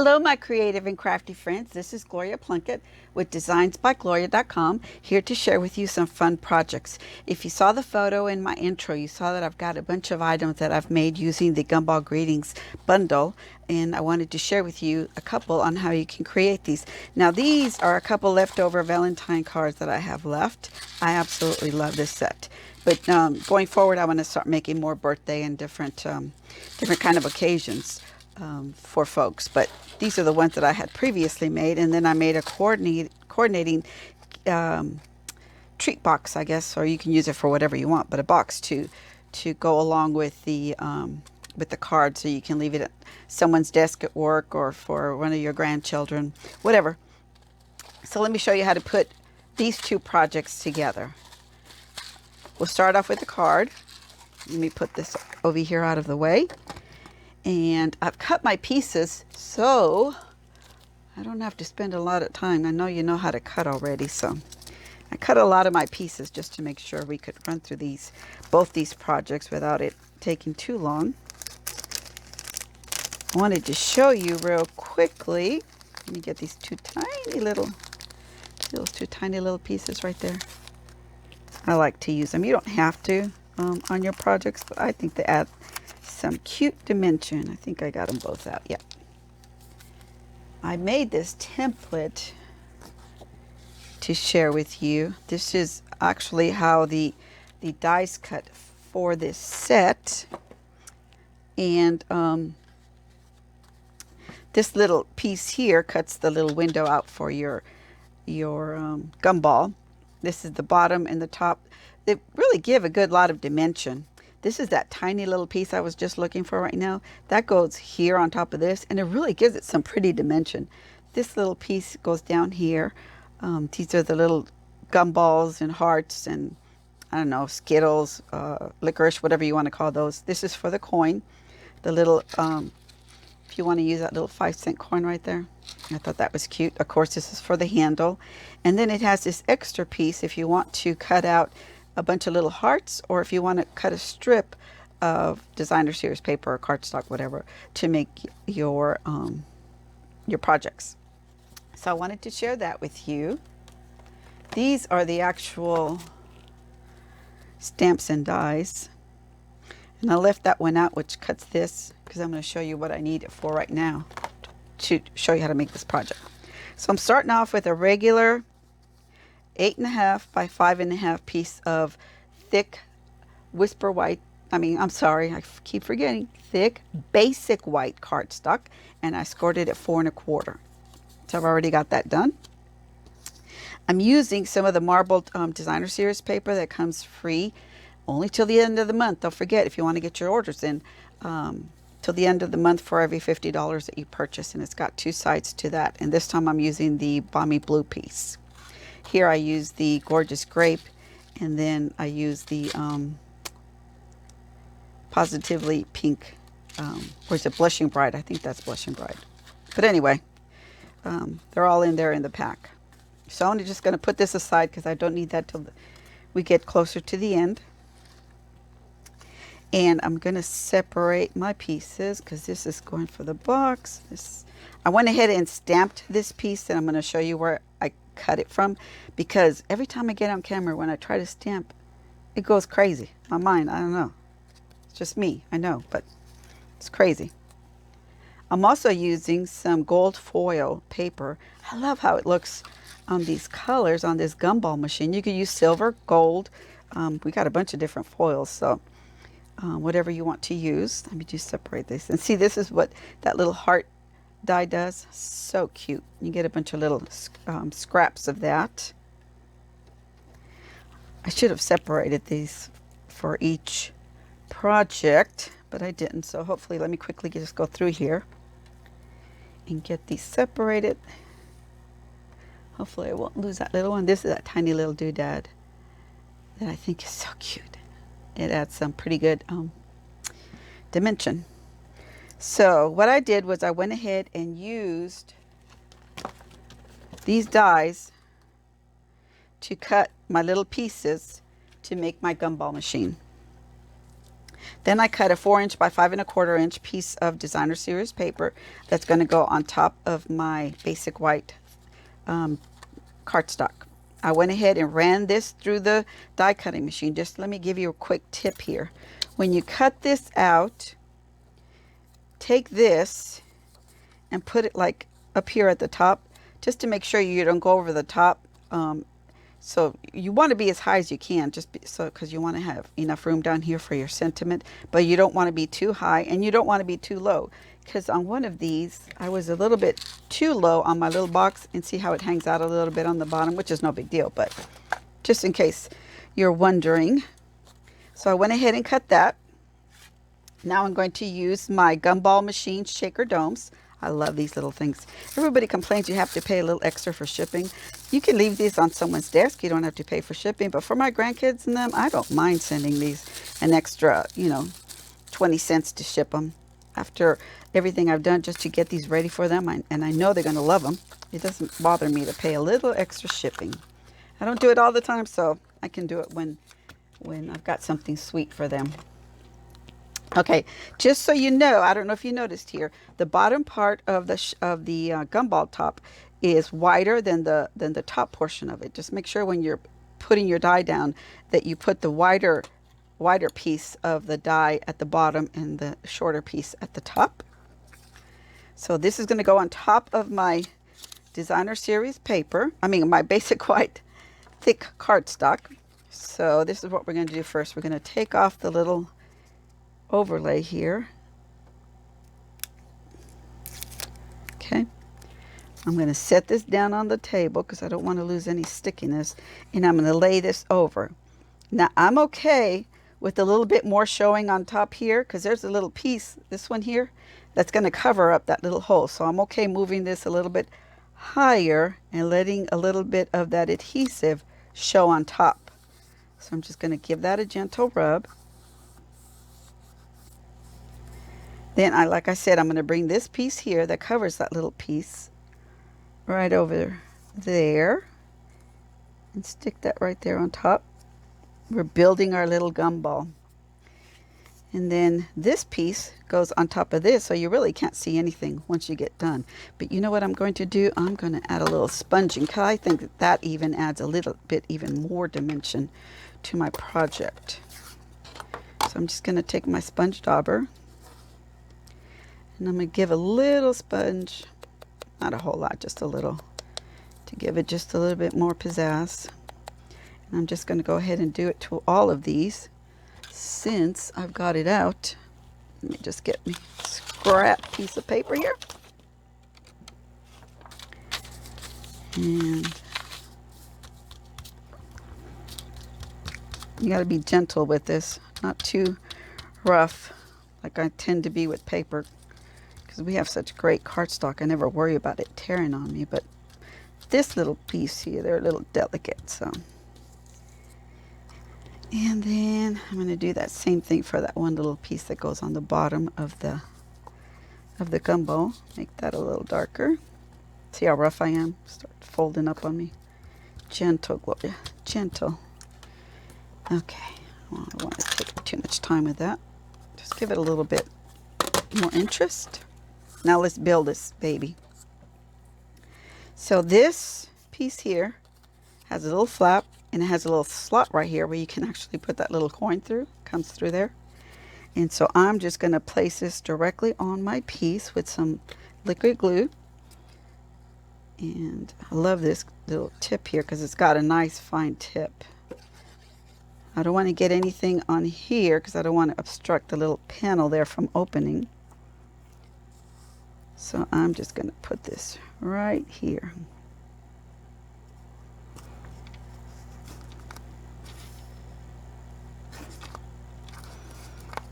Hello, my creative and crafty friends. This is Gloria Plunkett with designsbygloria.com, here to share with you some fun projects. If you saw the photo in my intro, you saw that I've got a bunch of items that I've made using the Gumball Greetings bundle, and I wanted to share with you a couple on how you can create these. Now, these are a couple leftover Valentine cards that I have left. I absolutely love this set. But going forward, I want to start making more birthday and different kind of occasions for folks. But these are the ones that I had previously made, and then I made a coordinating treat box, I guess, or you can use it for whatever you want. But a box to go along with the card, so you can leave it at someone's desk at work or for one of your grandchildren, whatever. So let me show you how to put these two projects together. We'll start off with the card. Let me put this over here out of the way. And I've cut my pieces so I don't have to spend a lot of time. I know you know how to cut already, so I cut a lot of my pieces just to make sure we could run through both these projects without it taking too long. I wanted to show you real quickly. Let me get these two tiny little pieces right there. I like to use them. You don't have to on your projects, but I think they add some cute dimension. I think I got them both out. Yeah. I made this template to share with you. This is actually how the dies cut for this set. And this little piece here cuts the little window out for your gumball. This is the bottom and the top. They really give a good lot of dimension. This is that tiny little piece I was just looking for right now. That goes here on top of this, and it really gives it some pretty dimension. This little piece goes down here. These are the little gumballs and hearts and, I don't know, Skittles, licorice, whatever you want to call those. This is for the coin. The little, if you want to use that little 5-cent coin right there. I thought that was cute. Of course, this is for the handle. And then it has this extra piece if you want to cut out a bunch of little hearts, or if you want to cut a strip of designer series paper or cardstock, whatever, to make your projects. So I wanted to share that with you. These are the actual stamps and dies. And I left that one out, which cuts this, because I'm going to show you what I need it for right now to show you how to make this project. So I'm starting off with a regular 8.5 by 5.5 piece of thick whisper white. I keep forgetting. Thick basic white cardstock, and I scored it at 4 1/4. So I've already got that done. I'm using some of the marbled designer series paper that comes free only till the end of the month. Don't forget, if you want to get your orders in, till the end of the month for every $50 that you purchase, and it's got two sides to that. And this time I'm using the Balmy Blue piece. Here I use the Gorgeous Grape, and then I use the Positively Pink, or is it Blushing Bride? I think that's Blushing Bride. But anyway, they're all in there in the pack. So I'm just going to put this aside because I don't need that till we get closer to the end. And I'm going to separate my pieces because this is going for the box. I went ahead and stamped this piece, and I'm going to show you where I cut it from, because every time I get on camera, when I try to stamp, it goes crazy. My mind, I don't know. It's just me, I know, but it's crazy. I'm also using some gold foil paper. I love how it looks on these colors on this gumball machine. You could use silver, gold. We got a bunch of different foils, so whatever you want to use. Let me just separate this. And see, this is what that little heart die does. So cute. You get a bunch of little scraps of that. I should have separated these for each project, but I didn't. So hopefully, let me quickly just go through here and get these separated. Hopefully I won't lose that little one. This is that tiny little doodad that I think is so cute. It adds some pretty good dimension. So what I did was I went ahead and used these dies to cut my little pieces to make my gumball machine. Then I cut a 4" by 5¼ inch piece of designer series paper that's going to go on top of my basic white cardstock. I went ahead and ran this through the die cutting machine. Just let me give you a quick tip here. When you cut this out, take this and put it like up here at the top, just to make sure you don't go over the top. So you want to be as high as you can, because you want to have enough room down here for your sentiment, but you don't want to be too high and you don't want to be too low, because on one of these I was a little bit too low on my little box, and see how it hangs out a little bit on the bottom, which is no big deal, but just in case you're wondering. So I went ahead and cut that. Now I'm going to use my Gumball machine shaker domes. I love these little things. Everybody complains you have to pay a little extra for shipping. You can leave these on someone's desk. You don't have to pay for shipping. But for my grandkids and them, I don't mind sending these an extra, 20 cents to ship them. After everything I've done just to get these ready for them, and I know they're going to love them, it doesn't bother me to pay a little extra shipping. I don't do it all the time, so I can do it when I've got something sweet for them. Okay, just so you know, I don't know if you noticed here, the bottom part of the gumball top is wider than the top portion of it. Just make sure when you're putting your die down that you put the wider piece of the die at the bottom and the shorter piece at the top. So this is going to go on top of my designer series paper. My basic white thick cardstock. So this is what we're going to do first. We're going to take off the little overlay here. Okay, I'm going to set this down on the table because I don't want to lose any stickiness, and I'm going to lay this over. Now I'm okay with a little bit more showing on top here, because there's a little piece, this one here, that's going to cover up that little hole. So I'm okay moving this a little bit higher and letting a little bit of that adhesive show on top. So I'm just going to give that a gentle rub. Then like I said, I'm going to bring this piece here that covers that little piece right over there and stick that right there on top. We're building our little gumball. And then this piece goes on top of this, so you really can't see anything once you get done. But you know what I'm going to do? I'm going to add a little sponging, because I think that even adds a little bit even more dimension to my project. So I'm just going to take my sponge dauber, and I'm going to give a little sponge, not a whole lot, just a little, to give it just a little bit more pizzazz. And I'm just going to go ahead and do it to all of these since I've got it out. Let me just get me a scrap piece of paper here. And you got to be gentle with this, not too rough like I tend to be with paper, because we have such great cardstock. I never worry about it tearing on me, but this little piece here, they're a little delicate. So, and then I'm going to do that same thing for that one little piece that goes on the bottom of the gumball. Make that a little darker. See how rough I am? Start folding up on me. Gentle, Gloria, gentle. Okay, well, I don't want to take too much time with that. Just give it a little bit more interest. Now let's build this baby. So this piece here has a little flap, and it has a little slot right here where you can actually put that little coin through. Comes through there. And so I'm just going to place this directly on my piece with some liquid glue. And I love this little tip here because it's got a nice fine tip. I don't want to get anything on here because I don't want to obstruct the little panel there from opening. So I'm just going to put this right here.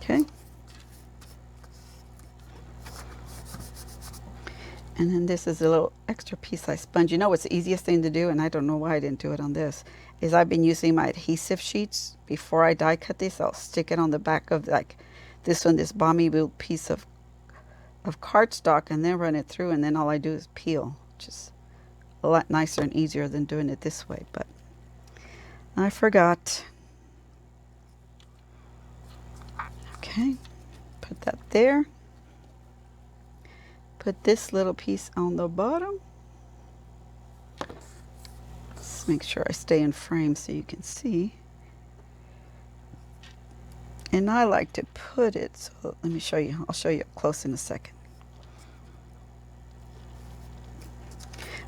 Okay. And then this is a little extra piece I sponge. You know what's the easiest thing to do, and I don't know why I didn't do it on this, is I've been using my adhesive sheets. Before I die cut this, I'll stick it on the back of like this one, this balmy little piece of cardstock, and then run it through, and then all I do is peel. Just a lot nicer and easier than doing it this way, but I forgot. Okay. Okay, put that there. Put this little piece on the bottom. Let's make sure I stay in frame so you can see. And I like to put it, so let me show you. I'll show you up close in a second.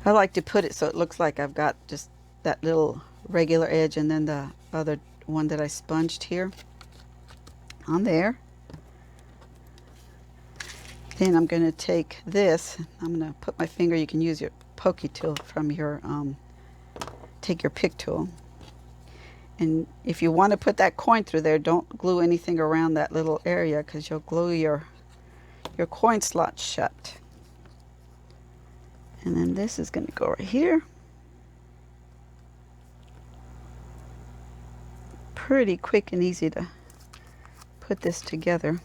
I like to put it so it looks like I've got just that little regular edge and then the other one that I sponged here on there. Then I'm going to take this, I'm going to put my finger, you can use your pokey tool from your, take your pick tool. And if you want to put that coin through there, don't glue anything around that little area because you'll glue your coin slot shut. And then this is going to go right here. Pretty quick and easy to put this together.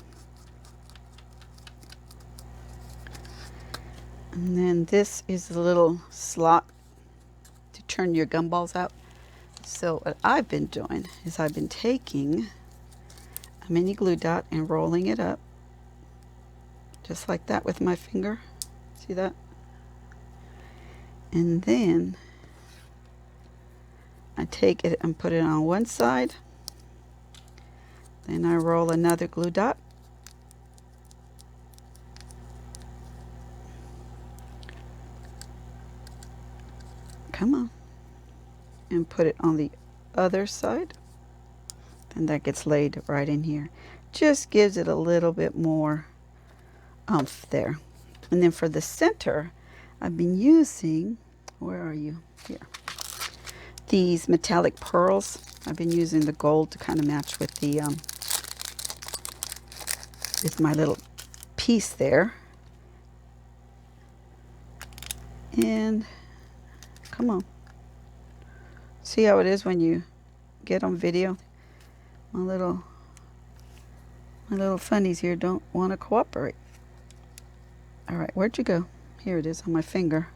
And then this is the little slot to turn your gumballs out. So what I've been doing is I've been taking a mini glue dot and rolling it up just like that with my finger. See that? And then I take it and put it on one side. Then I roll another glue dot. Come on. And put it on the other side. And that gets laid right in here. Just gives it a little bit more oomph there. And then for the center, I've been using, where are you? Here. These metallic pearls. I've been using the gold to kind of match with the, with my little piece there. And come on. See how it is when you get on video? My little funnies here don't want to cooperate. All right, where'd you go? Here it is on my finger.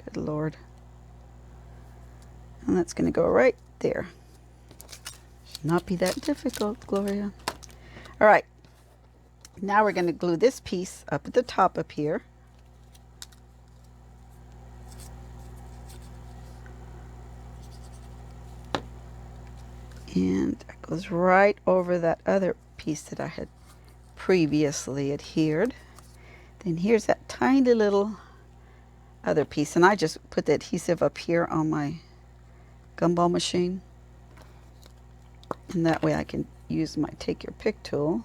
Good Lord. And that's going to go right there. Should not be that difficult, Gloria. All right. Now we're going to glue this piece up at the top up here. And it goes right over that other piece that I had previously adhered. Then here's that tiny little other piece. And I just put the adhesive up here on my gumball machine. And that way I can use my take your pick tool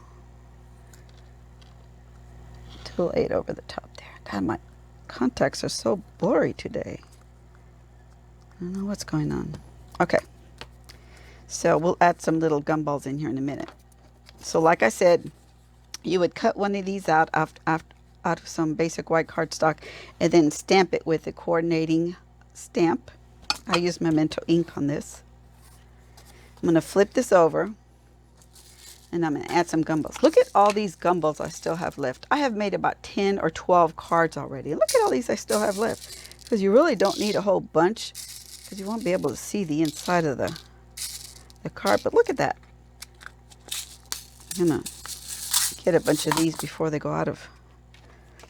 to lay it over the top there. God, my contacts are so blurry today. I don't know what's going on. Okay. So we'll add some little gumballs in here in a minute. So like I said, you would cut one of these out out of some basic white cardstock and then stamp it with a coordinating stamp. I use Memento ink on this. I'm going to flip this over and I'm going to add some gumballs. Look at all these gumballs I still have left. I have made about 10 or 12 cards already. Look at all these I still have left. Because you really don't need a whole bunch because you won't be able to see the inside of the card, but look at that. I'm gonna get a bunch of these before they go out of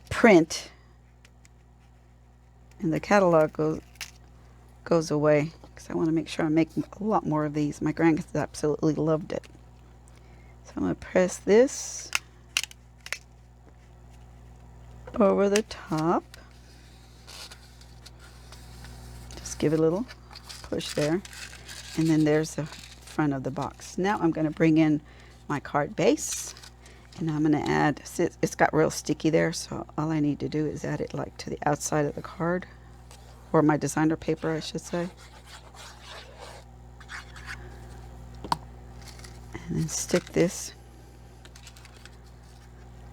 print and the catalog goes away, because I want to make sure I make a lot more of these. My grandkids absolutely loved it. So I'm going to press this over the top. Just give it a little push there. And then there's the front of the box. Now I'm going to bring in my card base, and I'm going to add, it's got real sticky there, so all I need to do is add it like to the outside of the card, or my designer paper I should say, and then stick this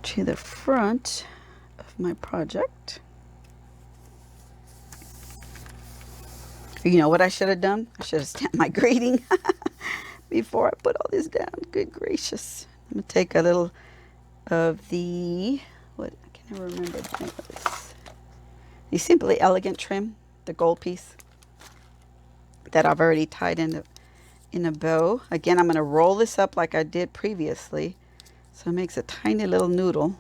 to the front of my project. You know what I should have done? I should have stamped my greeting before I put all this down. Good gracious. I'm going to take a little of the, what, I can't even remember the name of this. The Simply Elegant trim, the gold piece that I've already tied in a bow. Again, I'm going to roll this up like I did previously So it makes a tiny little noodle.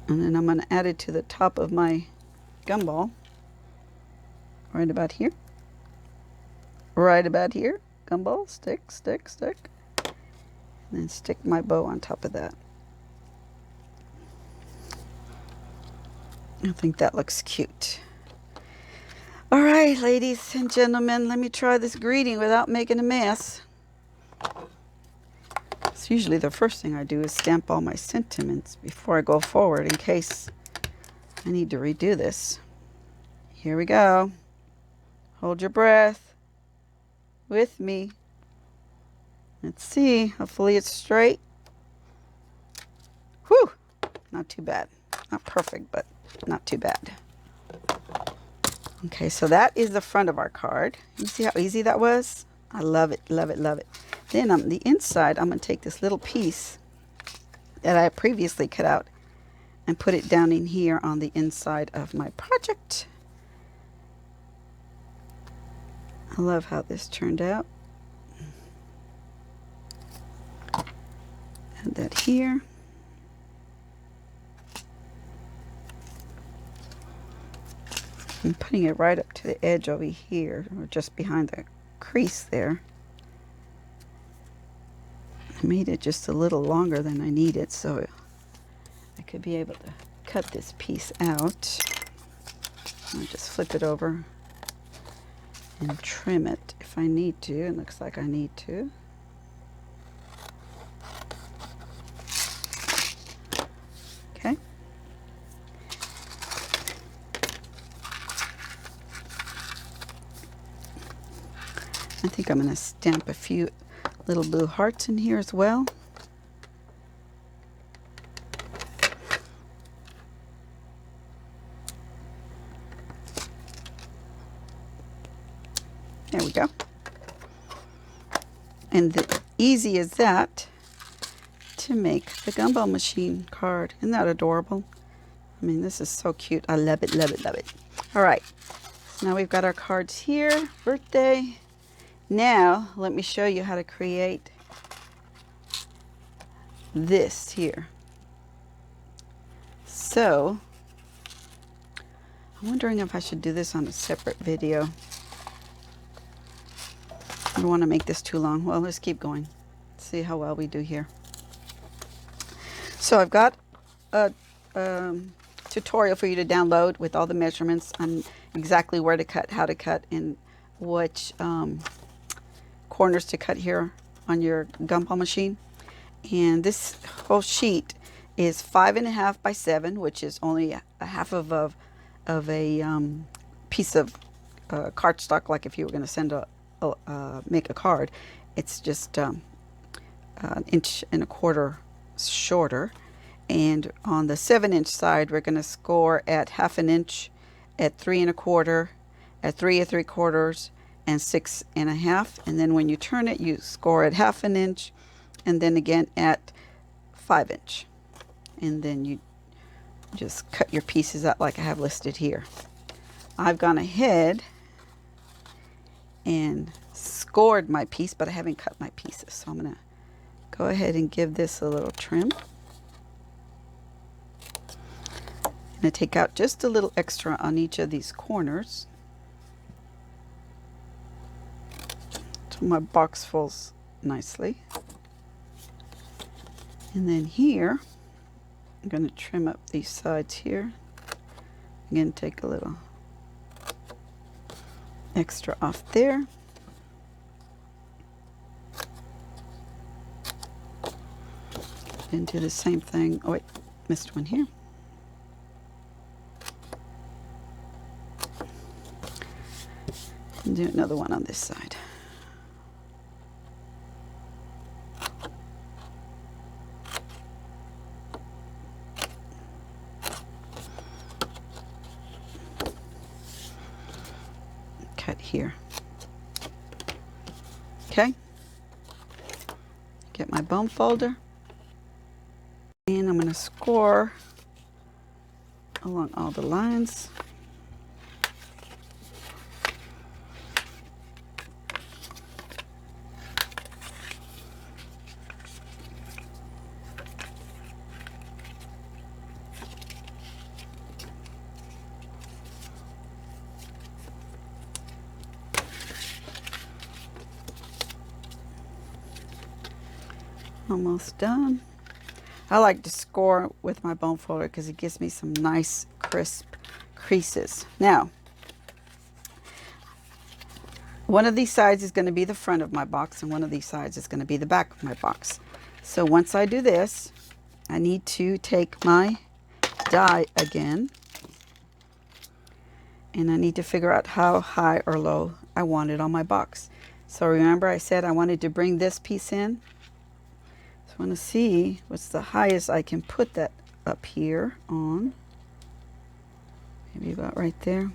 And then I'm going to add it to the top of my gumball. Right about here. Right about here. Gumball, stick, stick, stick. And then stick my bow on top of that. I think that looks cute. All right, ladies and gentlemen, let me try this greeting without making a mess. It's usually the first thing I do is stamp all my sentiments before I go forward in case I need to redo this. Here we go. Hold your breath with me. Let's see. Hopefully it's straight. Whew. Not too bad. Not perfect, but not too bad. Okay, so that is the front of our card. You see how easy that was? I love it, love it, love it. Then on the inside, I'm going to take this little piece that I previously cut out and put it down in here on the inside of my project. I love how this turned out. Add that here. I'm putting it right up to the edge over here, or just behind the crease there. I made it just a little longer than I needed, so I could be able to cut this piece out. I'll just flip it over and trim it if I need to. It looks like I need to. Okay. I think I'm going to stamp a few little blue hearts in here as well. There we go. And easy as that to make the Gumball machine card. Isn't that adorable? I mean, this is so cute. I love it, love it, love it. All right. So now we've got our cards here. Birthday. Now, let me show you how to create this here. So, I'm wondering if I should do this on a separate video. I don't want to make this too long. Well, let's keep going. See how well we do here. So I've got a tutorial for you to download with all the measurements on exactly where to cut, how to cut, and which corners to cut here on your Gumball machine. And this whole sheet is 5.5 by 7, which is only a half of a piece of cardstock, like if you were going to send make a card. It's just an 1.25 inches shorter. And on the 7-inch side, we're going to score at 1/2 inch, at 3 1/4, at 3 3/4, and 6 1/2. And then when you turn it, you score at 1/2 inch, and then again at 5 inch. And then you just cut your pieces out like I have listed here. I've gone ahead and scored my piece, but I haven't cut my pieces. So I'm going to go ahead and give this a little trim. I'm going to take out just a little extra on each of these corners, so my box fills nicely. And then here, I'm going to trim up these sides here. Again, take a little extra off there. And do the same thing. Oh wait, missed one here. And do another one on this side. Cut here. Okay. Get my bone folder. And I'm going to score along all the lines. Almost done. I like to score with my bone folder because it gives me some nice crisp creases. Now, one of these sides is going to be the front of my box and one of these sides is going to be the back of my box. So once I do this, I need to take my die again and I need to figure out how high or low I want it on my box. So remember I said I wanted to bring this piece in. So I want to see what's the highest I can put that up here on. Maybe about right there.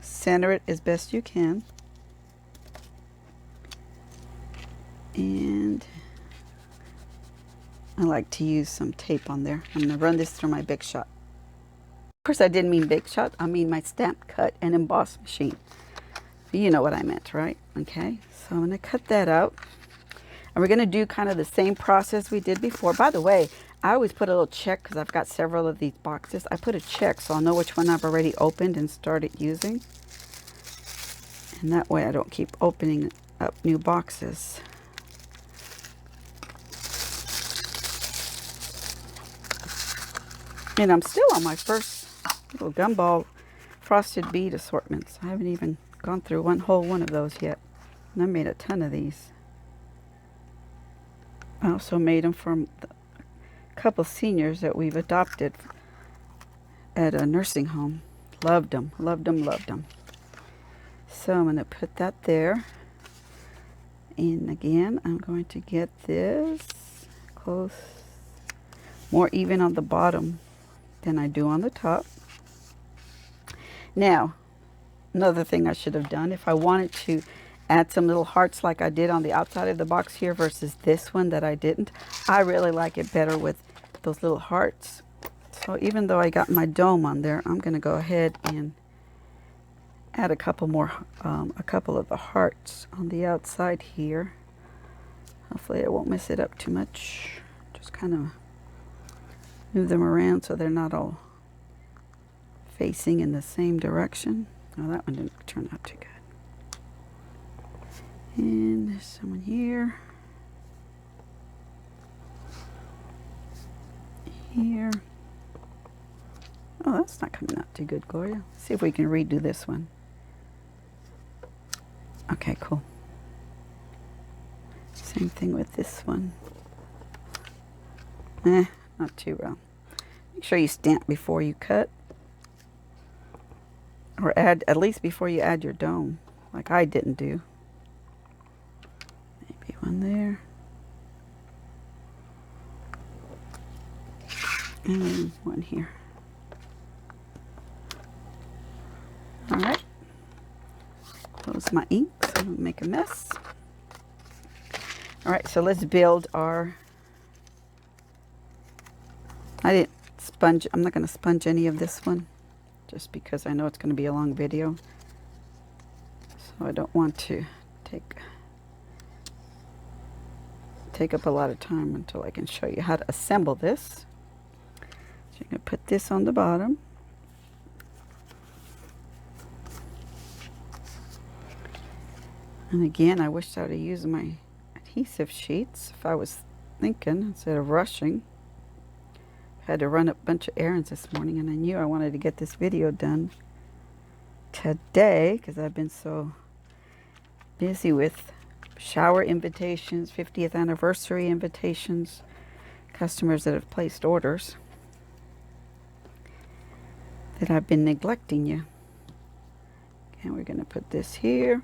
Center it as best you can. And I like to use some tape on there. I'm going to run this through my Big Shot. Of course, I didn't mean Big Shot. I mean my stamp, cut, and emboss machine. You know what I meant, right? Okay, so I'm going to cut that out. And we're going to do kind of the same process we did before. By the way, I always put a little check because I've got several of these boxes. I put a check so I'll know which one I've already opened and started using. And that way I don't keep opening up new boxes. And I'm still on my first little Gumball frosted bead assortments. I haven't even gone through one whole one of those yet. And I made a ton of these. I also made them for a couple seniors that we've adopted at a nursing home. Loved them, loved them, loved them. So I'm going to put that there. And again, I'm going to get this close, more even on the bottom than I do on the top. Now, another thing I should have done, if I wanted to add some little hearts like I did on the outside of the box here versus this one that I didn't, I really like it better with those little hearts. So even though I got my dome on there, I'm going to go ahead and add a couple more, a couple of the hearts on the outside here. Hopefully I won't mess it up too much. Just kind of move them around so they're not all facing in the same direction. Oh, that one didn't turn out too good. And there's someone here. Here. Oh, that's not coming out too good, Gloria. Let's see if we can redo this one. Okay, cool. Same thing with this one. Not too well. Make sure you stamp before you cut. Or add, at least before you add your dome, like I didn't do. Maybe one there. And one here. All right. Close my ink so I don't make a mess. All right, so let's build our... I didn't sponge, I'm not going to sponge any of this one just because I know it's going to be a long video. So I don't want to take up a lot of time until I can show you how to assemble this. So you're going to put this on the bottom. And again, I wish I would have used my adhesive sheets if I was thinking instead of rushing. I had to run a bunch of errands this morning and I knew I wanted to get this video done today because I've been so busy with shower invitations, 50th anniversary invitations, customers that have placed orders that I've been neglecting you. And we're going to put this here.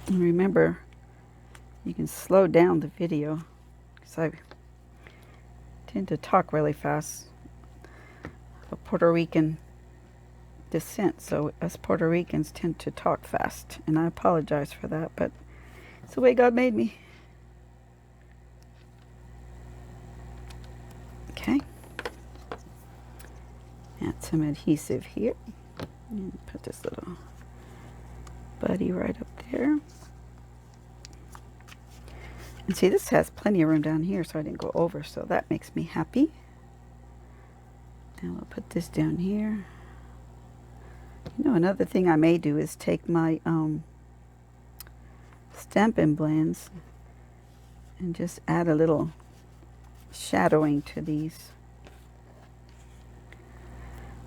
And remember, you can slow down the video because I tend to talk really fast. Of Puerto Rican descent, so us Puerto Ricans tend to talk fast, and I apologize for that, but it's the way God made me. Okay. Add some adhesive here. And put this little buddy right up there. And see, this has plenty of room down here, so I didn't go over, so that makes me happy. And we'll put this down here. You know, another thing I may do is take my Stampin' Blends and just add a little shadowing to these.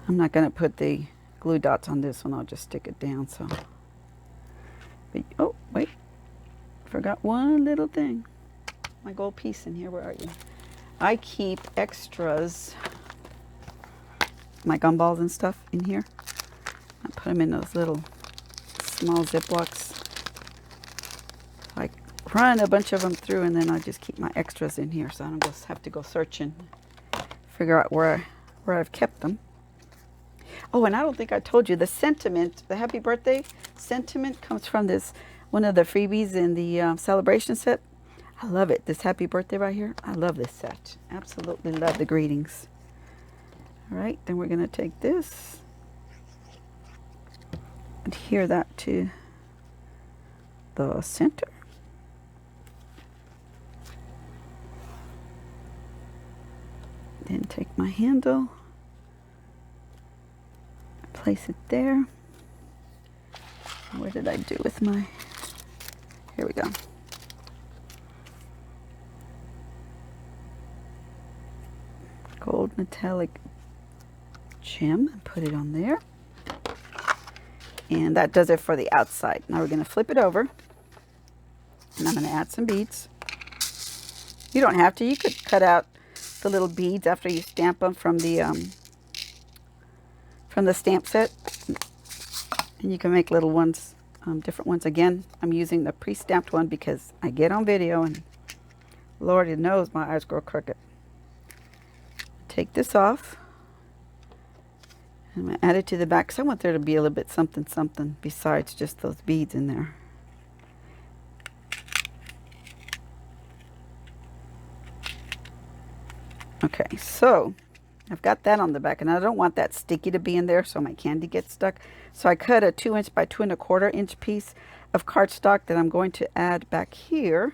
I'm not going to put the glue dots on this one. I'll just stick it down. So, but, oh wait, forgot one little thing. My gold piece in here. Where are you? I keep extras, my gumballs and stuff in here. I put them in those little small Ziplocs. I run a bunch of them through, and then I just keep my extras in here, so I don't just have to go searching, figure out where I've kept them. Oh, and I don't think I told you the sentiment, the happy birthday sentiment comes from this one of the freebies in the celebration set. I love it. This happy birthday right here. I love this set. Absolutely love the greetings. All right, then we're going to take this, adhere that to the center. Then take my handle, place it there. What did I do with my, here we go. Gold metallic gem, and put it on there. And that does it for the outside. Now we're going to flip it over, and I'm going to add some beads. You don't have to. You could cut out the little beads after you stamp them from the stamp set, and you can make little ones, different ones. Again, I'm using the pre-stamped one because I get on video and Lord knows my eyes grow crooked. Take this off. I'm going to add it to the back because I want there to be a little bit something besides just those beads in there. Okay, so I've got that on the back, and I don't want that sticky to be in there so my candy gets stuck. So I cut a 2" by 2 1/4 inch piece of cardstock that I'm going to add back here,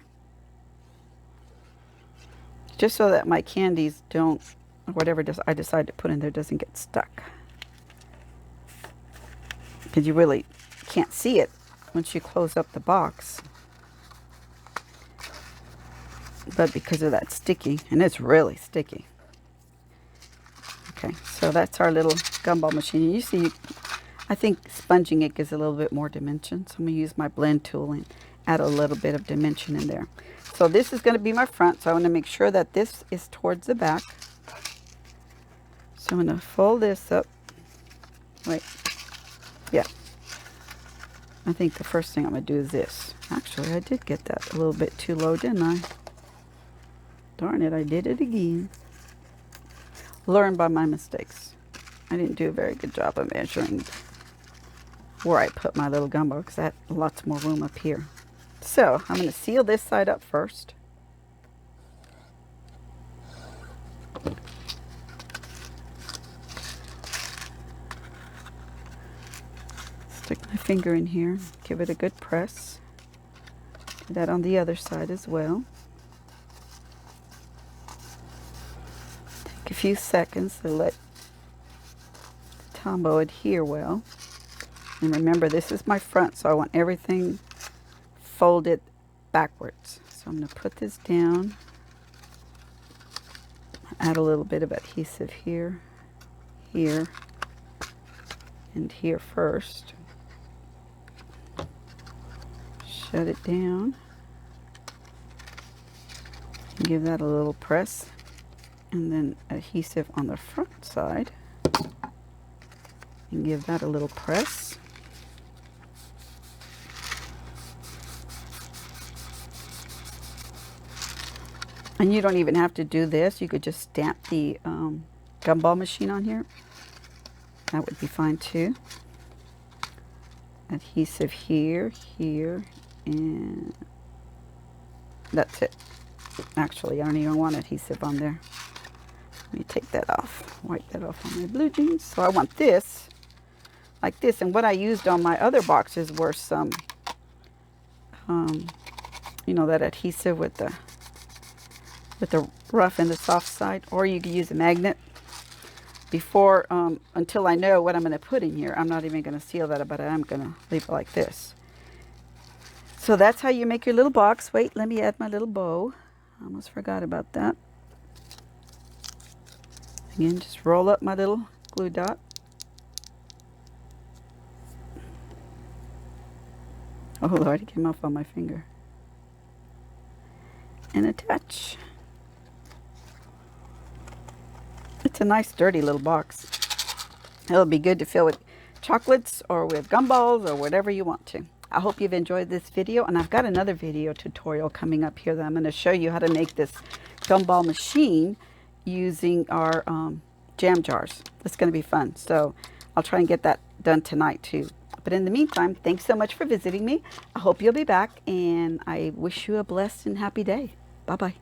just so that my candies don't, or whatever I decide to put in there, doesn't get stuck. Because you really can't see it once you close up the box. But because of that sticky, and it's really sticky. Okay, so that's our little gumball machine. You see, I think sponging it gives a little bit more dimension. So I'm going to use my blend tool and add a little bit of dimension in there. So this is going to be my front, so I want to make sure that this is towards the back. So I'm going to fold this up. Wait. Yeah. I think the first thing I'm going to do is this. Actually, I did get that a little bit too low, didn't I? Darn it, I did it again. Learn by my mistakes. I didn't do a very good job of measuring where I put my little gumball because I had lots more room up here. So I'm going to seal this side up first. Stick my finger in here, give it a good press. Do that on the other side as well. Take a few seconds to let the Tombow adhere well. And remember, this is my front, so I want everything folded backwards. So I'm going to put this down. Add a little bit of adhesive here, here, and here first. Shut it down. Give that a little press. And then adhesive on the front side. And give that a little press. And you don't even have to do this. You could just stamp the gumball machine on here. That would be fine too. Adhesive here, here, and that's it. Actually, I don't even want adhesive on there. Let me take that off. Wipe that off on my blue jeans. So I want this like this. And what I used on my other boxes were some, you know, that adhesive with the rough and the soft side, or you could use a magnet. Before, until I know what I'm going to put in here, I'm not even going to seal that, but I'm going to leave it like this. So that's how you make your little box. Wait, let me add my little bow. I almost forgot about that. Again, just roll up my little glue dot. Oh Lord, it came off on my finger. And attach. It's a nice sturdy little box. It'll be good to fill with chocolates or with gumballs or whatever you want to. I hope you've enjoyed this video, and I've got another video tutorial coming up here that I'm going to show you how to make this gumball machine using our jam jars. It's going to be fun. So I'll try and get that done tonight too. But in the meantime, thanks so much for visiting me. I hope you'll be back, and I wish you a blessed and happy day. Bye-bye.